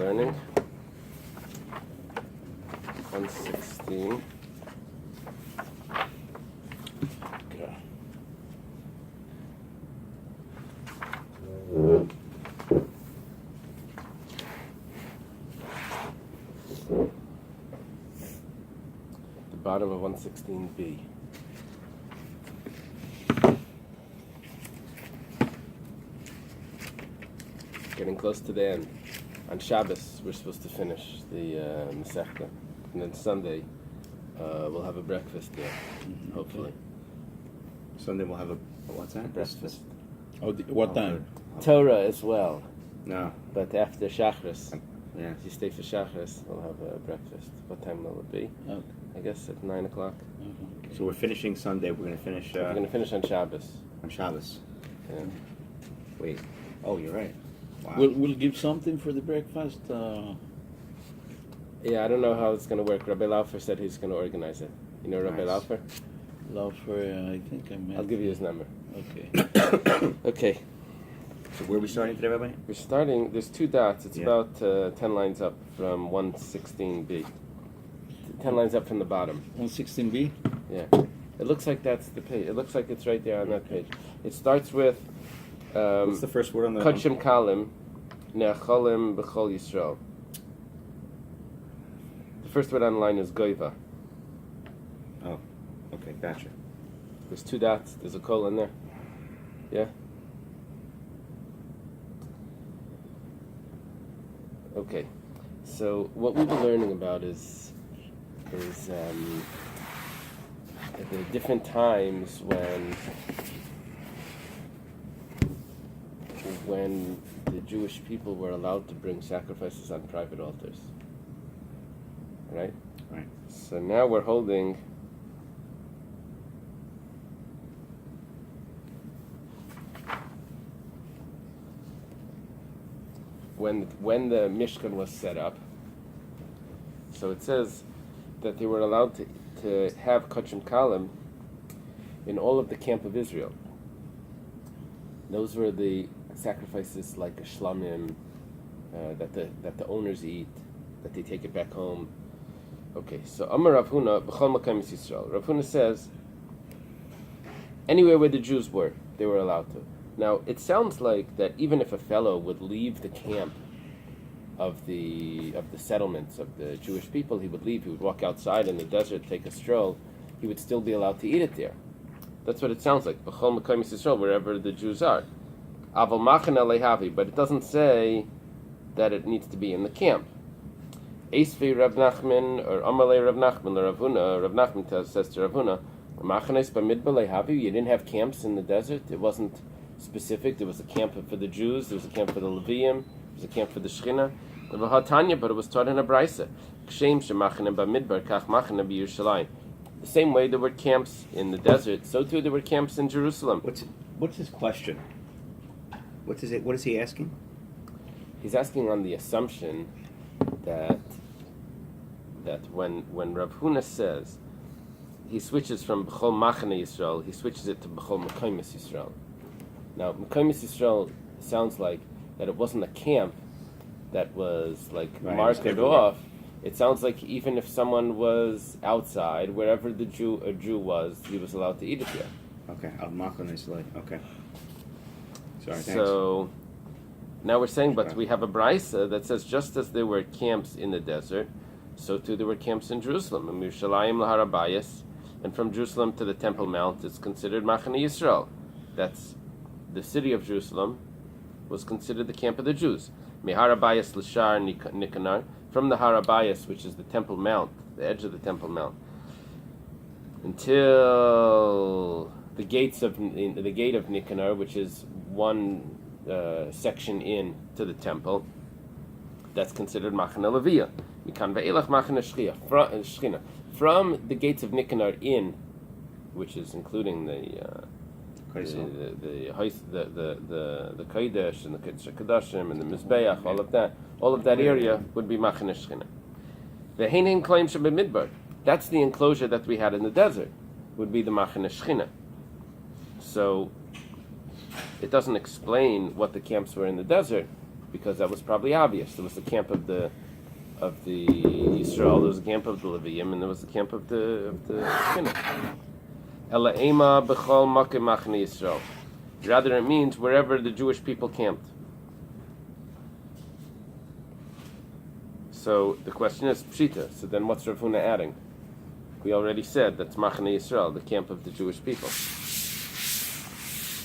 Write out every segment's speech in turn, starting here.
learning. 116. Okay. The bottom of 116b. Getting close to the end. On Shabbos, we're supposed to finish the Masechta, and then Sunday we'll have a breakfast there, hopefully. Sunday we'll have a what's that? Breakfast. Oh, what time? Torah as well, No. but after Shachris. Yeah. If you stay for Shachris, we'll have a breakfast. What time will it be? Okay. I guess at 9 o'clock. So we're finishing Sunday. We're gonna finish We're going to finish on Shabbos. on Shabbos. Yeah. Wait. Oh, you're right. Wow. We'll give something for the breakfast. Yeah, I don't know how it's going to work. Rabbi Laufer said he's going to organize it. You know Rabbi Nice. Laufer? Love for I think I met. I'll give you his number. Okay. Okay. So where are we starting today, Rabbi? We're starting, there's two dots. It's Yeah. about 10 lines up from 116b. 10 lines up from the bottom. 116B. Yeah. It looks like that's the page. It looks like it's right there on that page. It starts with What's the first word on the? Kodshim Kalim Ne'acholim B'chol Yisrael. The first word on the line is Goiva. Oh, okay, gotcha. There's two dots. There's a colon there. Yeah? Okay. So what we've been learning about is at the different times when the Jewish people were allowed to bring sacrifices on private altars. Right? Right. So now we're holding when the Mishkan was set up. So it says that they were allowed to have Kodshim Kalim in all of the camp of Israel. Those were the sacrifices like a shlamim that the owners eat, that they take it back home. Okay, so Amar Rav Huna b'chol makam Yisrael. Rav Huna says anywhere where the Jews were, they were allowed to. Now it sounds like that even if a fellow would leave the camp of the settlements of the Jewish people, he would leave. He would walk outside in the desert, take a stroll. He would still be allowed to eat it there. That's what it sounds like. B'chol makam Yisrael, wherever the Jews are. Aval machan lehavi, but it doesn't say that it needs to be in the camp. Eisvi Rav Nachman or Amalei Rav Nachman or Rav Huna. Rav Nachman says to Rav Huna, "Machanes b'midbar lehavi." You didn't have camps in the desert. It wasn't specific. There was a camp for the Jews. There was a camp for the Levium. There was a camp for the Shechina. But it was taught in a brisa. Kshem shemachanem b'midbar kach machanem b'Yerushalayim. The same way there were camps in the desert, so too there were camps in Jerusalem. What's his question? What is he asking? He's asking on the assumption that when Rav Huna says he switches from B'chol Machane Yisrael, he switches it to B'chol Mekaymis Yisrael. Now Mekaymis Yisrael sounds like that it wasn't a camp that was like marked off. It sounds like even if someone was outside, wherever a Jew was, he was allowed to eat it there. Okay, Al Machane is like okay. Sorry, thanks. So now we're saying, but we have a brisa that says just as there were camps in the desert, so too there were camps in Jerusalem. And Yerushalayim laharabayas, and from Jerusalem to the Temple Mount is considered Machane Yisrael. That's the city of Jerusalem was considered the camp of the Jews. Meharabayas l'shar Nikanar, from the Harabayas, which is the Temple Mount, the edge of the Temple Mount, until the gate of Nicanor, which is one section in to the temple, that's considered Machane Leviyah. Mikan ve'elach Machane Shechina. From the gates of Nicanor in, which is including the Kodesh and the Kedashim and the Mizbeach, all of that area would be Machane Shechina. The Heinim claim Midbar. That's the enclosure that we had in the desert. Would be the Machane Shechina. So it doesn't explain what the camps were in the desert, because that was probably obvious. There was the camp of the Yisrael, there was the camp of the Levium, and there was the camp of the Shechina. Ela ema b'chol makom machne Yisrael. Rather, it means wherever the Jewish people camped. So the question is Pshita. So then what's Rav Huna adding? We already said that's Machane Yisrael, the camp of the Jewish people.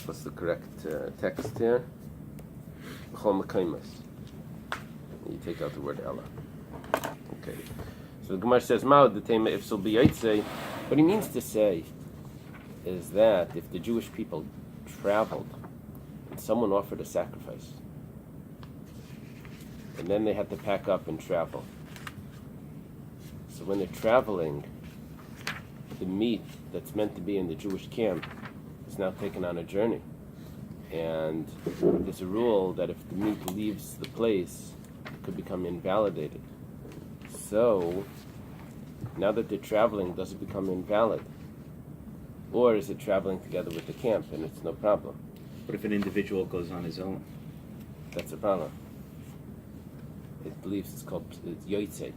What's the correct text here? B'chol makaimas. You take out the word Ella. Okay. So the Gemara says, Ma'od the tema ifsul b'yaitze. What he means to say is that if the Jewish people traveled and someone offered a sacrifice, and then they had to pack up and travel. So when they're traveling, the meat that's meant to be in the Jewish camp is now taken on a journey. And there's a rule that if the meat leaves the place, it could become invalidated. So, now that they're traveling, does it become invalid? Or is it traveling together with the camp and it's no problem? What if an individual goes on his own? That's a problem. It leaves, it's yoitze.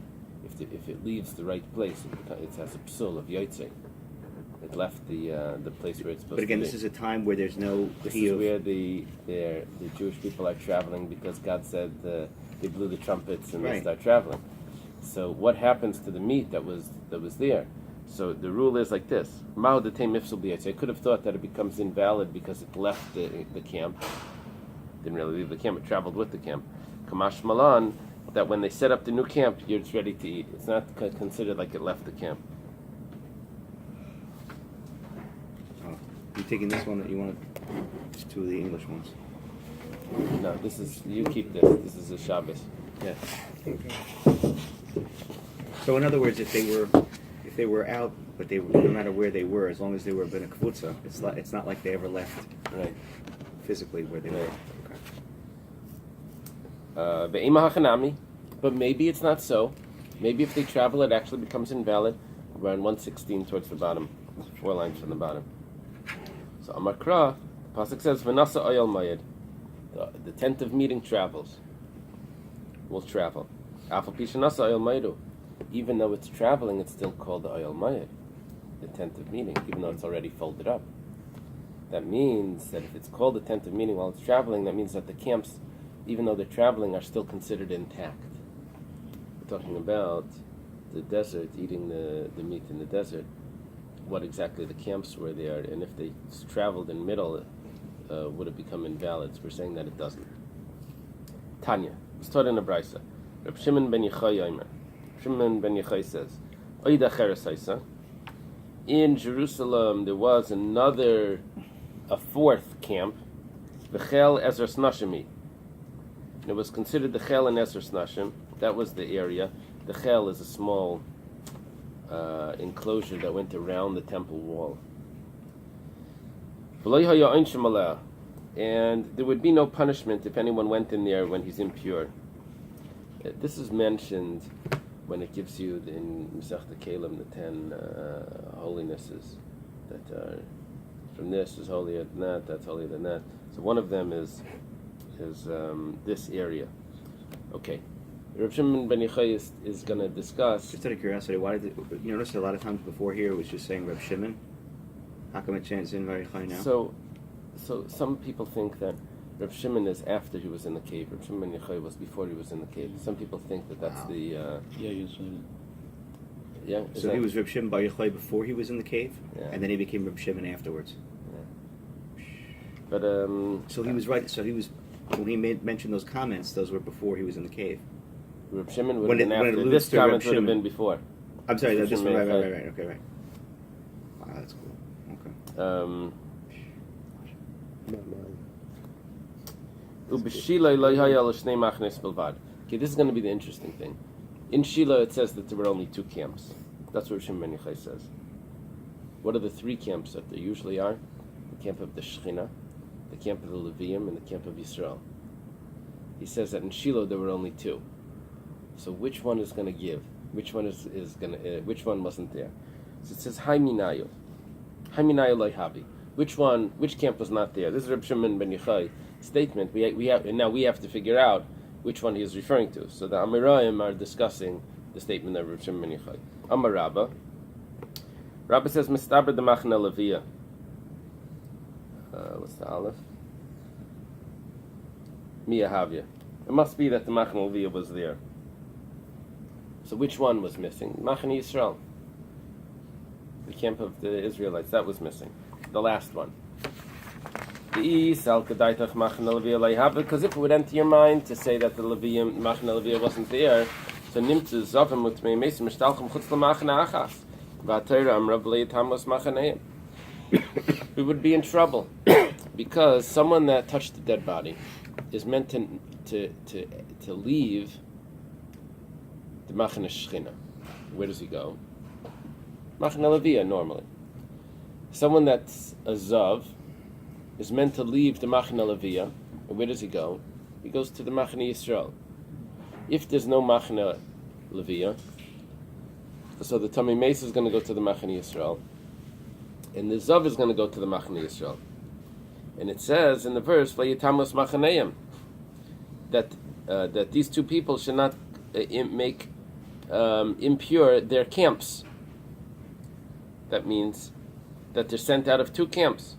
If it leaves the right place, it has a psul of yoitze. It left the place where it's supposed to be. But again, this is a time where there's no... This is where the Jewish people are traveling because God said they blew the trumpets and they start traveling. So what happens to the meat that was there? So the rule is like this. I could have thought that it becomes invalid because it left the camp. Didn't really leave the camp, it traveled with the camp. Kamash Malan, that when they set up the new camp, you're just ready to eat. It's not considered like it left the camp. Oh, you taking this one that you want? Just two of the English ones. No, you keep this. This is a Shabbos. Yes. Okay. So in other words, if they were out, but they no matter where they were, as long as they were in a kavutza, it's not like they ever left Right. physically where they were. But maybe it's not so. Maybe if they travel, it actually becomes invalid. Around 116 towards the bottom, 4 lines from the bottom. So Amakra, the pasuk says, "V'nasa oyel mayed." The tent of meeting travels. Will travel. Afal pishanasa oyel mayedu. Even though it's traveling, it's still called the oyel mayed, the tent of meeting, even though it's already folded up. That means that if it's called the tent of meeting while it's traveling, that means that the camps, even though they're traveling, are still considered intact. We're talking about the desert, eating the meat in the desert, what exactly the camps were there, and if they traveled in middle, would it become invalid? So we're saying that it doesn't. Tanya, it's taught in a brisa. Reb Shimon ben Yochai Yomer. Shimon ben Yochai says, Oida Cheres Haisa. In Jerusalem, there was a fourth camp, the Chel Ezer Snashim. It was considered the Chel and Ezer Snashim. That was the area. The Chel is a small enclosure that went around the temple wall. And there would be no punishment if anyone went in there when he's impure. This is mentioned when it gives you in Masechta Kelim the 10 holinesses that are from this is holier than that, that's holier than that. So one of them is this area. Okay. Reb Shimon ben Yochai is going to discuss. Just out of curiosity, why did you notice a lot of times before here it was just saying Reb Shimon? How come it changed in very high now? So some people think that Reb Shimon is after he was in the cave. Reb Shimon ben Yochai was before he was in the cave. Some people think that that's the. Yeah, you said it. Yeah. So he was Reb Shimon bar Yochai before he was in the cave, Yeah. and then he became Reb Shimon afterwards. Yeah. But So he was right. So he was when he mentioned those comments. Those were before he was in the cave. Reb Shimon would When have been it after. alludes This to Reb comment would have Shimon. been before. I'm sorry. Reb This one. Shimon Right. ben Yochai. Okay. Right. Wow, that's cool. Okay. Okay, this is going to be the interesting thing. In Shiloh, it says that there were only 2 camps. That's what Shimon ben Yochai says. What are the 3 camps that there usually are? The camp of the Shechina, the camp of the Levium, and the camp of Yisrael. He says that in Shiloh there were only 2. So which one is going to give? Which one is going to? Which one wasn't there? So it says Haiminayu, Haiminayu Loihabi. Which camp was not there? This is Reb Shimon ben Yochai statement. We have to figure out which one he is referring to. So the Amirayim are discussing the statement of Rav Shimon ben Yochai. Amar Rabba. Rabba says, Mistaber de Machna Levia. What's the Aleph? Miyahavya. It must be that the Machna Levia was there. So which one was missing? Machna Yisrael. The camp of the Israelites, that was missing. The last one. Because if it would enter your mind to say that the Machna Levia wasn't there, so Nimtzu Zavim Utmei Mesim Mishtalchim Chutz L'Machna Achas. V'Atayra Amrav Le'Yitamos Machaneim. We would be in trouble because someone that touched the dead body is meant to leave the Machna Shechina. Where does he go? Machna Levia normally. Someone that's a Zav is meant to leave the Machna Levia, and where does he go? He goes to the Machna Yisrael. If there's no Machna Levia, so the Tamei Meis is going to go to the Machna Yisrael, and the Zav is going to go to the Machna Yisrael. And it says in the verse, "Vayitamos Machaneim," that these two people should not make impure their camps. That means that they're sent out of two camps.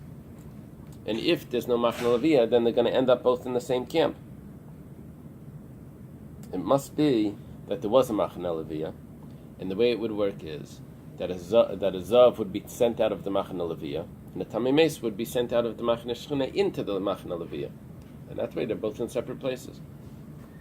And if there's no Machna Levia, then they're going to end up both in the same camp. It must be that there was a Machna Levia, and the way it would work is that a Zav would be sent out of the Machna Levia, and the Tamei Meis would be sent out of the Machna Shechina into the Machna Levia. And that way they're both in separate places.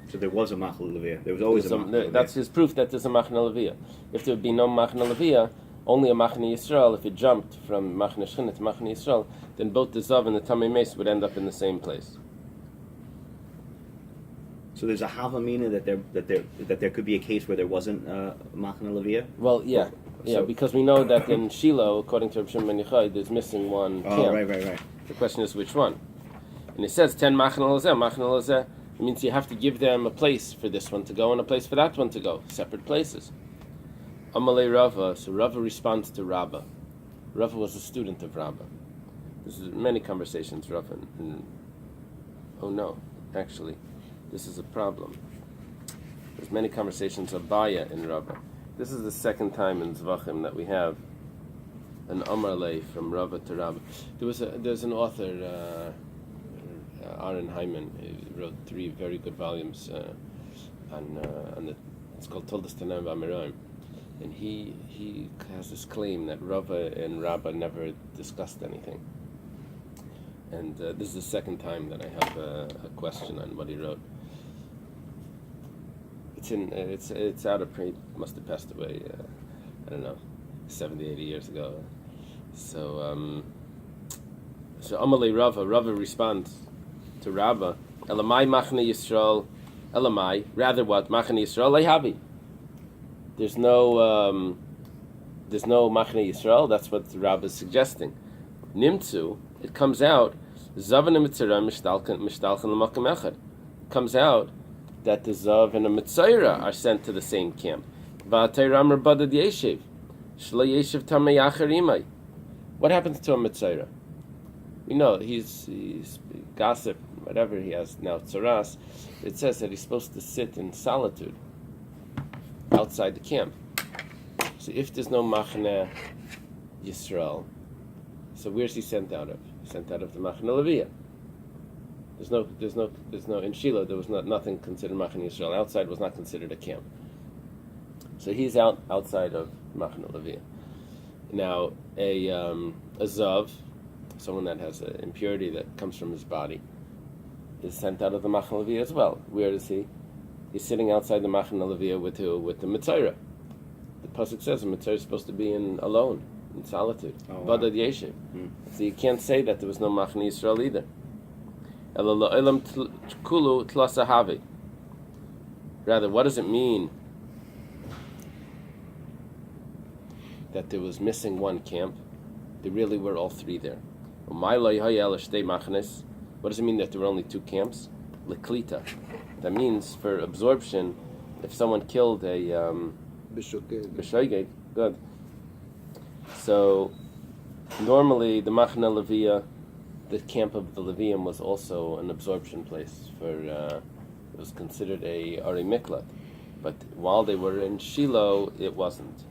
So there was a Machna Levia. There was always a Machna Levia. That's his proof that there's a Machna Levia. If there would be no Machna Levia, only a Machna Yisrael, if it jumped from Machna Shechina to Machna Yisrael, then both the Zav and the Tamei Meis would end up in the same place. So there's a Havamina that there could be a case where there wasn't Machna Levia? Well, yeah. So, Because we know that in Shiloh, according to Rav Shimon ben Yochai, there's missing one camp. Oh, right. The question is which one. And it says 10 Machna Lezeh. It means you have to give them a place for this one to go and a place for that one to go. Separate places. Amalei Rava. So Rava responds to Rabba. Rava was a student of Rabba. This is many conversations, Rava. Oh no, actually, this is a problem. There's many conversations of Baya in Rava. This is the second time in Zevachim that we have an Amarle from Rava to Rava. There's an author, Aaron Hyman, who wrote 3 very good volumes on the. It's called Toldos Tanam V'Amiraim, and he has this claim that Rava and Rabba never discussed anything. And this is the second time that I have a question on what he wrote. It's out of print. Must have passed away. I don't know, 70, 80 years ago. So Amalei Rava responds to Rabba, Elamai Machna Yisrael, Elamai. Rather, what Machna Yisrael Lehavi. There's no Machna Yisrael. That's what Rabba is suggesting. Nimtzu. It comes out. Zav and Mitzvah mishtalchen l'makom echad. Comes out that the Zav and the Mitzayra are sent to the same camp. V'atayram rabadad yeshiv, shlo yeshiv tamei acher imay. What happens to a Mitzayra? We know he's gossip, whatever he has now, tzaras. It says that he's supposed to sit in solitude outside the camp. So if there's no Machna Yisrael, so where's he sent out of? Sent out of the Machna Levia. There's no in Shiloh there was nothing considered Machna Yisrael. Outside was not considered a camp. So he's outside of Machna Levia. Now a Zav, someone that has an impurity that comes from his body, is sent out of the Machna Levia as well. Where is he? He's sitting outside the Machna Levia with the Mitzayra. The pasuk says the Mitzayra is supposed to be alone, in solitude. Vadad Yeshiv. So you can't say that there was no Machna Yisrael either. Rather, what does it mean that there was missing one camp? There really were all 3 there. What does it mean that there were only 2 camps? Leklita. That means for absorption, if someone killed a b'shogeg, good. So normally the Machna Levia, the camp of the Levium, was also an absorption place for It was considered a Ari Miklat. But while they were in Shiloh, it wasn't.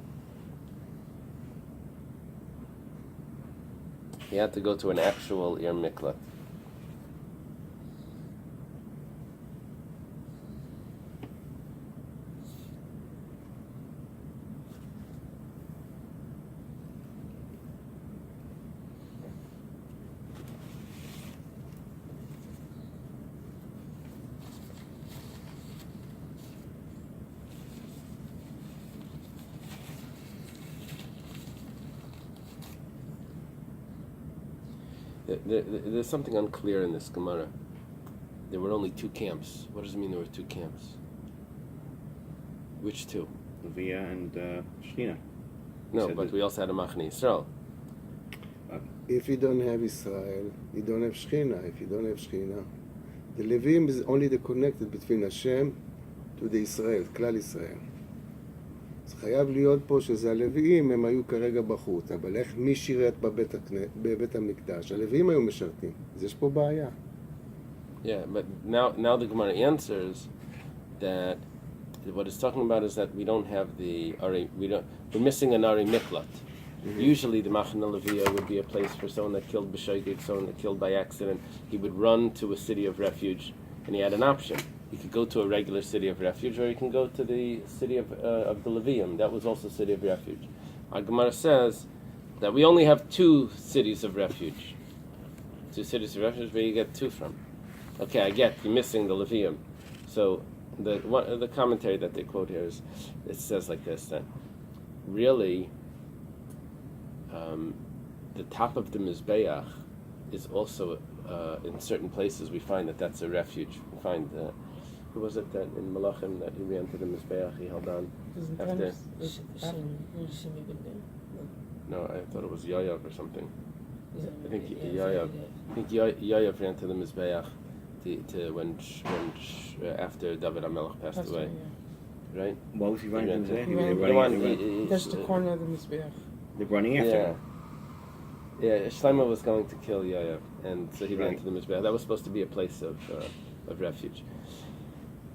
He had to go to an actual Ir Miklat. There's something unclear in this Gemara. There were only two camps. What does it mean there were two camps? Which two? Leviah and Shechina. No, but we also had a Machne Yisrael. If you don't have Israel, you don't have Shechina. If you don't have Shechina, the Levim is only the connected between Hashem to the Israel, כלל ישראל. אז חייב להיות פה שזה הלוויים, הם היו כרגע בחוץ, אבל איך מי שירת בבית המקדש? הלוויים היו משרתים, אז יש פה בעיה. Yeah, but now the Gemara answers that what it's talking about is that we don't have we're missing an Ari Miklat. Mm-hmm. Usually the Machane Leviah would be a place for someone that killed b'shogeg, someone that killed by accident. He would run to a city of refuge, and he had an option. He could go to a regular city of refuge, or he can go to the city of the Levium. That was also city of refuge. Our Gemara says that we only have two cities of refuge. Two cities of refuge, where you get two from. Okay, I get you're missing the Levium. So the commentary that they quote here is, it says like this, that really the top of the Mizbeach is also in certain places we find that that's a refuge. We find who was it that in Malachim that he ran to the Mizbeach, he held on after? No, I thought it was Yayav or something. I think Yayav. I think Yayav ran to the Mizbeach to when after David HaMelech passed away. Yeah. Right? What was he running to? That's the corner of the Mizbeach. They're running after him. Yeah, Shlomo was going to kill Yayav, and so he ran to the Mizbeach. That was supposed to be a place of refuge.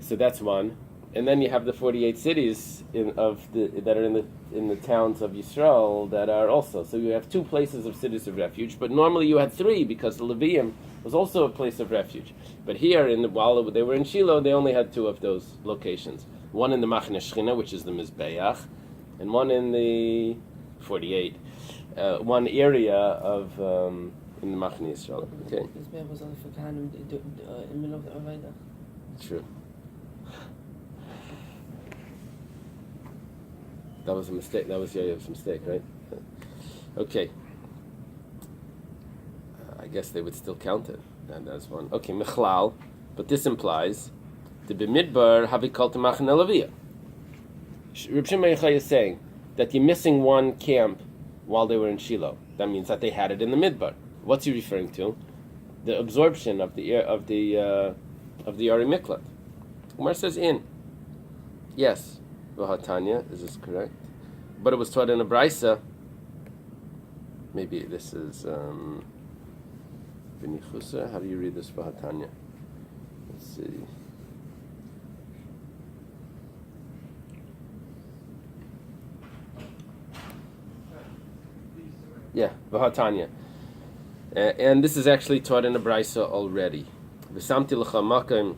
So that's one, and then you have the 48 cities that are in the towns of Yisrael that are also. So you have two places of cities of refuge, but normally you had three because the Levium was also a place of refuge. But here, while they were in Shiloh, they only had two of those locations. One in the Machne Shechina, which is the Mizbeach, and one in the 48. One area of in the Machne Yisrael. Okay. Mizbeach was only for Kahanim in the middle of the Aveda. True. That was a mistake. That was Yaev's mistake, right? Okay. I guess they would still count it. And that's one. Okay, Michlal. But this implies the B'midbar havi kol Machane Leviah. Reb Shimon Bar Yochai is saying that you're missing one camp while they were in Shiloh. That means that they had it in the Midbar. What's he referring to? The absorption of the Ari Miklat. Umar says in. Yes. Vahatanya, is this correct? But it was taught in a Braisa. Maybe this is B'nichusa. How do you read this Vahatanya? Let's see. Yeah, Vahatanya. And this is actually taught in a Braisa already. V'samti l'cha makim.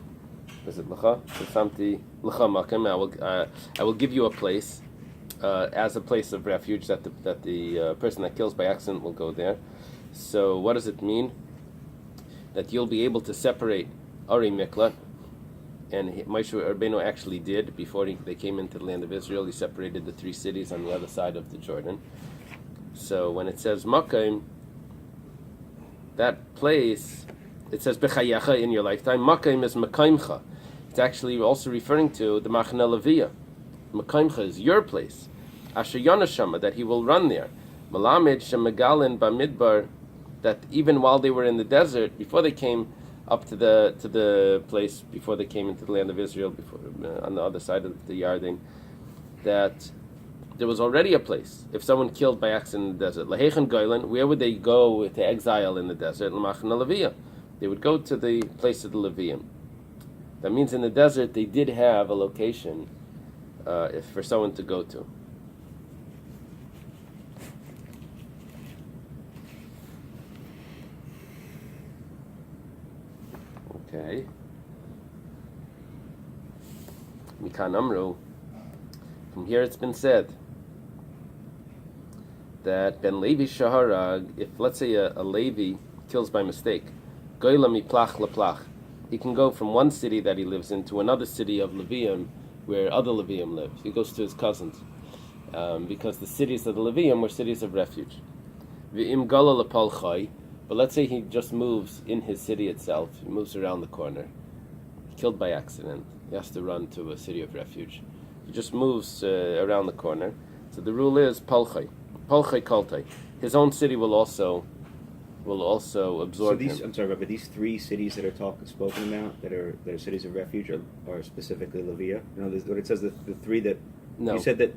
Is it l'cha? V'samti l'cha makim. I will give you a place as a place of refuge that the person that kills by accident will go there. So what does it mean? That you'll be able to separate Ari Miklat, and Moshe Rabbeinu actually did before they came into the land of Israel. He separated the three cities on the other side of the Jordan. So when it says Makim, that place, it says B'chayecha in your lifetime. Makim is Makaimcha. It's actually also referring to the Machane Leviah. Makaimcha is your place. Asher Yonashama, that he will run there. Malamed Shemagalin Bamidbar, that even while they were in the desert, before they came up to the place, before they came into the land of Israel, before on the other side of the Yarden, that there was already a place. If someone killed by accident in the desert, Lahechan Goylan, where would they go to exile in the desert? Machane Leviah. They would go to the place of the Levium. That means in the desert they did have a location for someone to go to. Okay. Mikan Amru. From here it's been said that Ben Levi Shaharag, if let's say a Levi kills by mistake, Goyla miplach leplach, he can go from one city that he lives in to another city of Levium where other Levium live. He goes to his cousins. Because the cities of the Levium were cities of refuge. V'im gala lepal chai, but let's say he just moves in his city itself, he moves around the corner, killed by accident, he has to run to a city of refuge. He just moves around the corner. So the rule is palchai kaltai. His own city will also absorb So these, him. I'm sorry, but these three cities that are spoken about that are cities of refuge are specifically Levia. You know, what it says the three that No. you said that.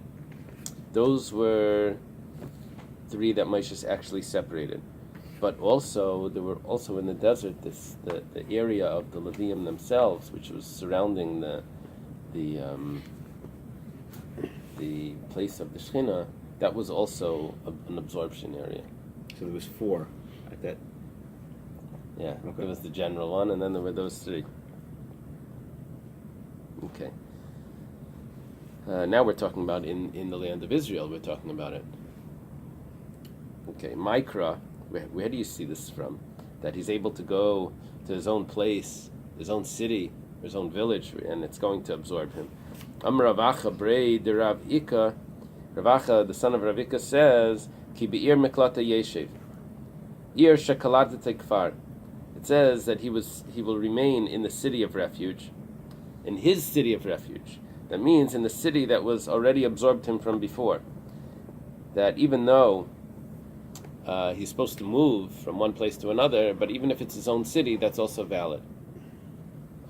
Those were three that Moshe actually separated. But also, there were also in the desert the area of the Levium themselves, which was surrounding the place of the Shechina. That was also an absorption area. So there was four at that. Yeah, Okay. there was the general one, and then there were those three. Okay. Now we're talking about in the land of Israel. We're talking about it. Okay, Mikra. Where do you see this from? That he's able to go to his own place, his own city, his own village, and it's going to absorb him. Ravacha Brei de Rav Ika. Ravacha, the son of Rav Ika, says, Ki be'ir meklata yeshev. Ir shekalat tekfar. It says that he will remain in the city of refuge, in his city of refuge. That means in the city that was already absorbed him from before. That even though he's supposed to move from one place to another, but even if it's his own city, that's also valid.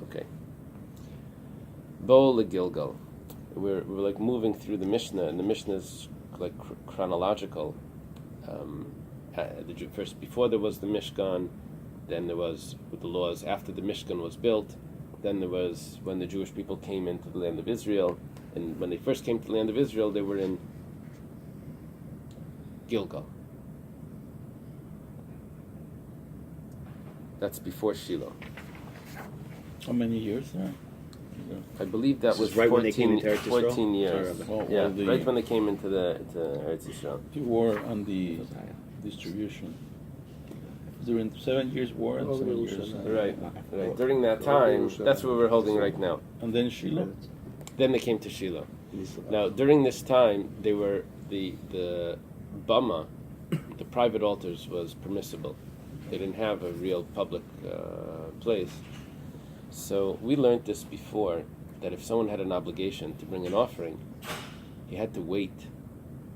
Okay. Bo leGilgal. We're like moving through the Mishnah, and the Mishnah is like chronological. First, before there was the Mishkan, then there was with the laws after the Mishkan was built, then there was when the Jewish people came into the land of Israel, and when they first came to the land of Israel, they were in Gilgal. That's before Shiloh. How many years there? I believe that This was is right when they came into Eretz Yisrael? 14 years. Sorry about that. Yeah, Well, the- right when they came into Eretz Yisrael. The war on the distribution. During 7 years war and 7 years. Right. During that time, that's what we're holding right now. And then Shiloh. Then they came to Shiloh. Now, during this time, they were the Bama, the private altars was permissible. They didn't have a real public place. So we learned this before, that if someone had an obligation to bring an offering, he had to wait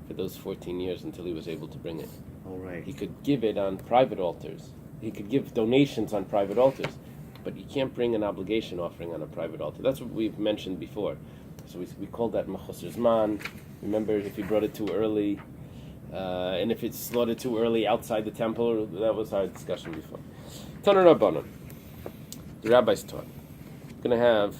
for those 14 years until he was able to bring it. All right. He could give it on private altars. He could give donations on private altars, but you can't bring an obligation offering on a private altar. That's what we've mentioned before. So we called that Machosar Zman. Remember, if you brought it too early, and if it's slaughtered too early outside the temple, that was our discussion before. Taner Rabbanon. The rabbis taught. We're going to have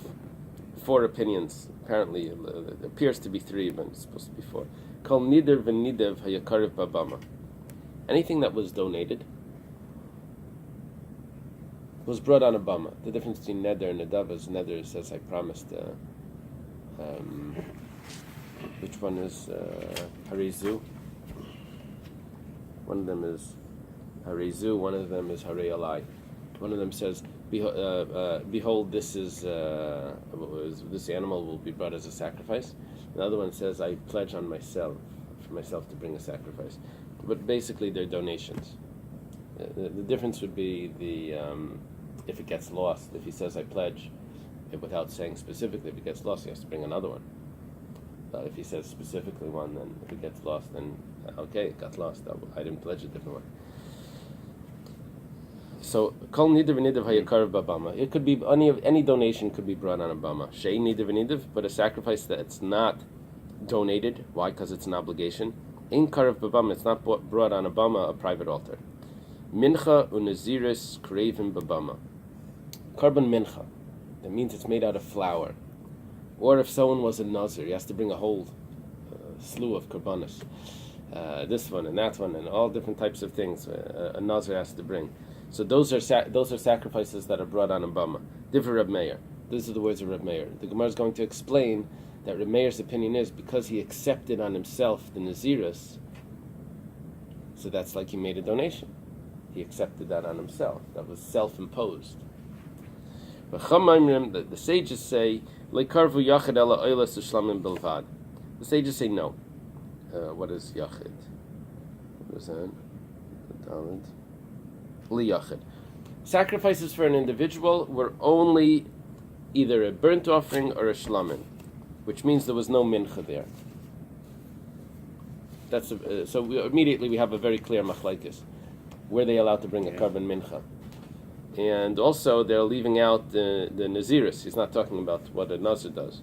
4 opinions. Apparently, it appears to be 3, but it's supposed to be 4. Kol nider v'nidev hayakariv babama. Anything that was donated was brought on a bama. The difference between neder and nadav is neder says, I promised. Which one is harizu? One of them is harizu. One of them is hare alai. One of them says, behold, this animal will be brought as a sacrifice. Another one says, I pledge on myself, for myself to bring a sacrifice. But basically, they're donations. The difference would be if it gets lost. If he says, I pledge, without saying specifically, if it gets lost, he has to bring another one. If he says specifically one, then if it gets lost, then okay, it got lost. I didn't pledge a different one. So, kol nidav v'nidav hayakarav babama. It could be any donation could be brought on a bama. Shei nidav v'nidav, but a sacrifice that's not donated. Why? Because it's an obligation. In karav babama, it's not brought on a bama, a private altar. Mincha unaziris krevim babama. Karban mincha. that means it's made out of flour. Or if someone was a nazir, he has to bring a whole slew of korbanos. This one and that one and all different types of things a nazir has to bring. So those are sacrifices that are brought on a bama. Divrei Reb Meir. These are the words of Reb Meir. The Gemara is going to explain that Reb Meir's opinion is because he accepted on himself the Naziris, so that's like he made a donation. He accepted that on himself. That was self-imposed. The sages say, the sages say no. What is yachid? What is that? Liyachid. Sacrifices for an individual were only either a burnt offering or a shlamim, which means there was no mincha there. That's immediately we have a very clear machlekes. Were they allowed to bring a korban mincha? And also they're leaving out the naziris. He's not talking about what a nazir does.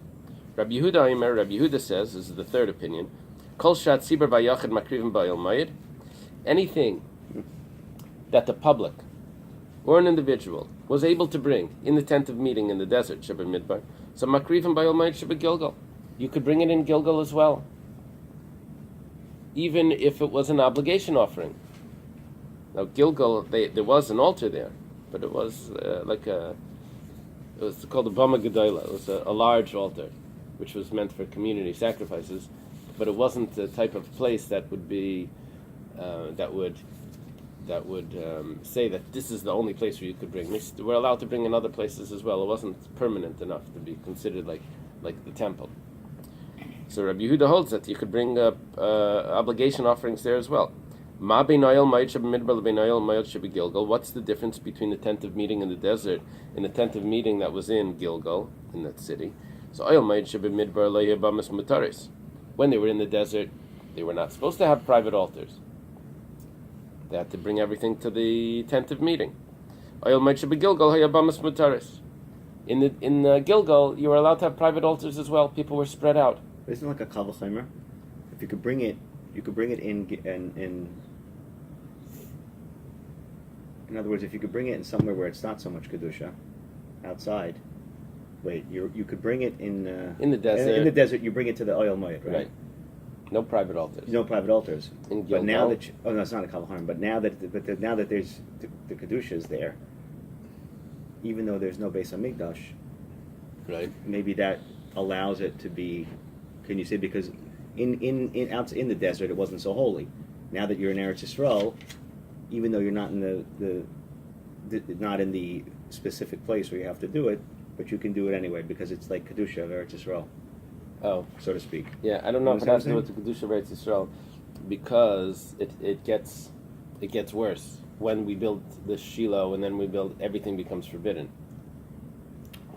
Rabbi Yehuda says, this is the third opinion, Kol shat siber vayachid makrivim ba'il mayid. Anything that the public or an individual was able to bring in the tent of meeting in the desert, Sheba Midbar, so makrivim ba'il mayid Sheba Gilgal. You could bring it in Gilgal as well, even if it was an obligation offering. Now Gilgal, there was an altar there, but it was it was called a Bama Gedola. It was a large altar, which was meant for community sacrifices, but it wasn't the type of place that would be that would say that this is the only place where you could bring. We're allowed to bring in other places as well. It wasn't permanent enough to be considered like the temple. So Rabbi Yehuda holds that you could bring obligation offerings there as well. What's the difference between the tent of meeting in the desert and the tent of meeting that was in Gilgal, in that city? So when they were in the desert, they were not supposed to have private altars. They had to bring everything to the tent of meeting. In Gilgal, you were allowed to have private altars as well. People were spread out. Isn't it like a kavachimer? If you could bring it, in. In other words, if you could bring it in somewhere where it's not so much kedusha, outside. Wait, you could bring it in the desert. In the desert, you bring it to the oil moed, right? No private altars. No private altars. In Gilgal. But now that it's not a kavachimer. But now that there's the kedusha is there, even though there's no Beis Hamikdash, right? Maybe that allows it to be. Can you say because in the desert it wasn't so holy. Now that you're in Eretz Yisrael, even though you're not in not in the specific place where you have to do it, but you can do it anyway because it's like kedusha of Eretz Yisrael. Oh, so to speak. Yeah, I don't know if it has to do with the kedusha of Eretz Yisrael, because it gets worse when we build the Shiloh and then everything becomes forbidden.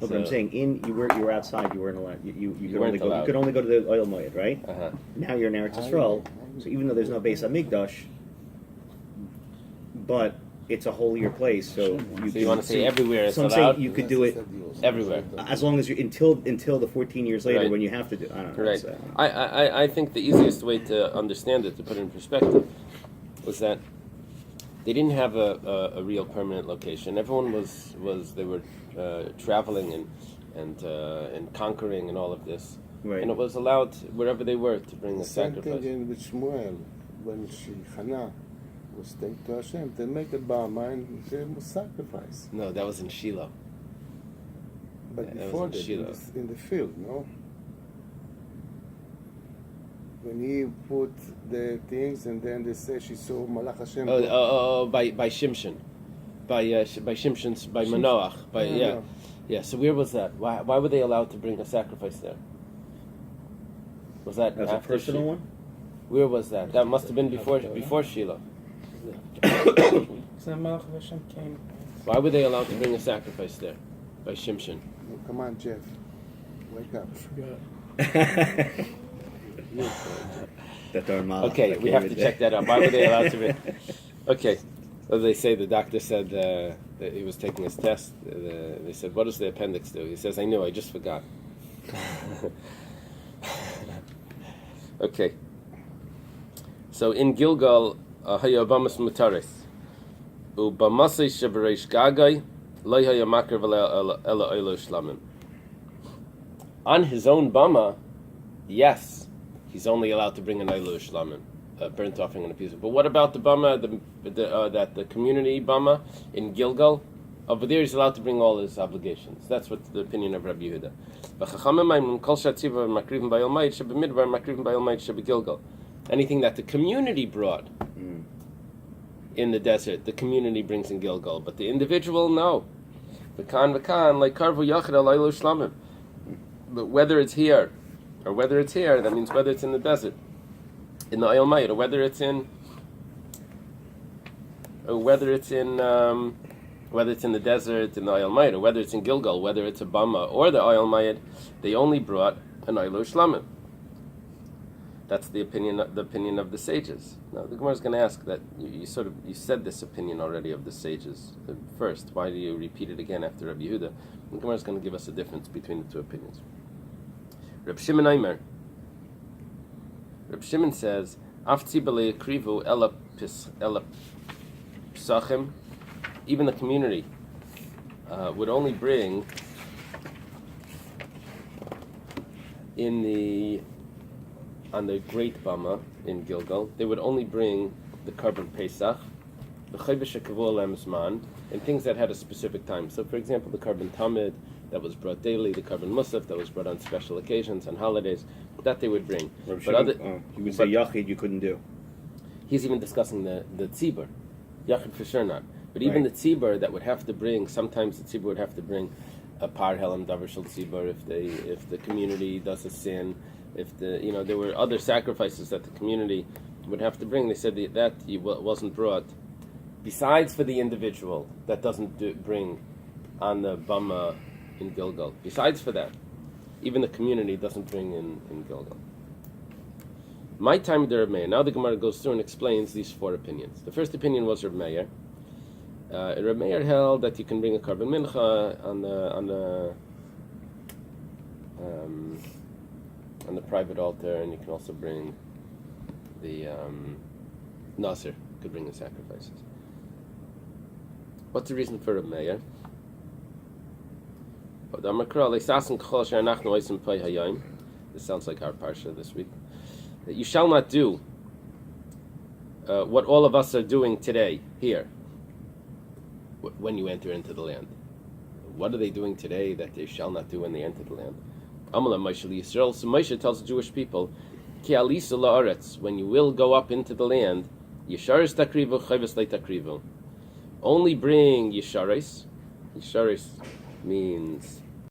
No, but I'm saying you were outside. You weren't allowed. You could only go to the oil moed, right? Uh-huh. Now you're in Eretz Yisrael, so even though there's no Beis Hamikdash, but it's a holier place. So you want to say everywhere it's allowed? I'm saying you could do it everywhere as long as you until the 14 years later when you have to do. I don't know. Right. I think the easiest way to understand it, to put it in perspective, was that they didn't have a real permanent location. Everyone they were traveling and conquering and all of this, right. And it was allowed wherever they were to bring a sacrifice. Same thing with Shmuel, when Hannah was taken to Hashem, they make a bama and they must sacrifice. No, that was in Shiloh. But before that, in the field, no? When he put the things and then they say she saw Malach Hashem. By Shimshon. By Shimshon's, by Manoach. Yeah. So where was that? Why were they allowed to bring a sacrifice there? Was that a personal one? Where was that? That must have been before Shiloh. Why were they allowed to bring a sacrifice there? By Shimshon. Oh, come on, Jeff. Wake up. Okay, we have to check that out. Why were they allowed to bring? Okay. Well, they say the doctor said that he was taking his test. They said, "What does the appendix do?" He says, "I knew. I just forgot." Okay. So in Gilgal, hayabamas mutaris, ubamasei shebereish gagai, Lo haya makriv ela oilo shlamim. On his own bama, yes, he's only allowed to bring an oilo shlamim, a burnt offering and a piece of. But what about the bama, the community bama in Gilgal? Over there, he's allowed to bring all his obligations. That's what the opinion of Rabbi Yehuda. Anything that the community brought in the desert, the community brings in Gilgal, but the individual, no. But whether it's here or whether it's here, that means whether it's in the desert, in the Oil Mayit, or whether it's in the desert, in the Oil Mayit, or whether it's in Gilgal, whether it's a Bama or the Oil Mayit, they only brought an Oilo Shlamim. That's the opinion of the sages. Now the Gemara is going to ask that you said this opinion already of the sages first. Why do you repeat it again after Rabbi Yehuda? The Gemara is going to give us a difference between the two opinions. Reb Shimon Aimer. Reb Shimon says, "Af tzibale krivu ela psachim." Even the community would only bring on the Great Bama in Gilgal, they would only bring the Karban Pesach, the Chayvish HaKavol Amzman, and things that had a specific time. So, for example, the Karban Tamid that was brought daily, the Karban Musaf that was brought on special occasions, on holidays, that they would bring. You would say Yachid you couldn't do. He's even discussing the Tzibur. Yachid for sure not. But even the Tzibur that would have to bring, sometimes the Tzibur would have to bring a Par Helam Davar Shel Tzibur if the community does a sin, if there were other sacrifices that the community would have to bring. They said that wasn't brought. Besides for the individual that doesn't bring on the Bama in Gilgal. Besides for that, even the community doesn't bring in Gilgal. My time the Reb Meir. Now the Gemara goes through and explains these four opinions. The first opinion was Reb Meir. Reb Meir held that you can bring a Karban Mincha on the private altar, and you can also bring the Nasir, could bring the sacrifices. What's the reason for Reb Meir? This sounds like our parsha this week. That you shall not do what all of us are doing today, here, when you enter into the land. What are they doing today that they shall not do when they enter the land? So Moshe tells the Jewish people, Ki alisa la'aretz, when you will go up into the land, Yesharis takrivu, chayvus le'takrivu. Only bring Yesharis. Yesharis means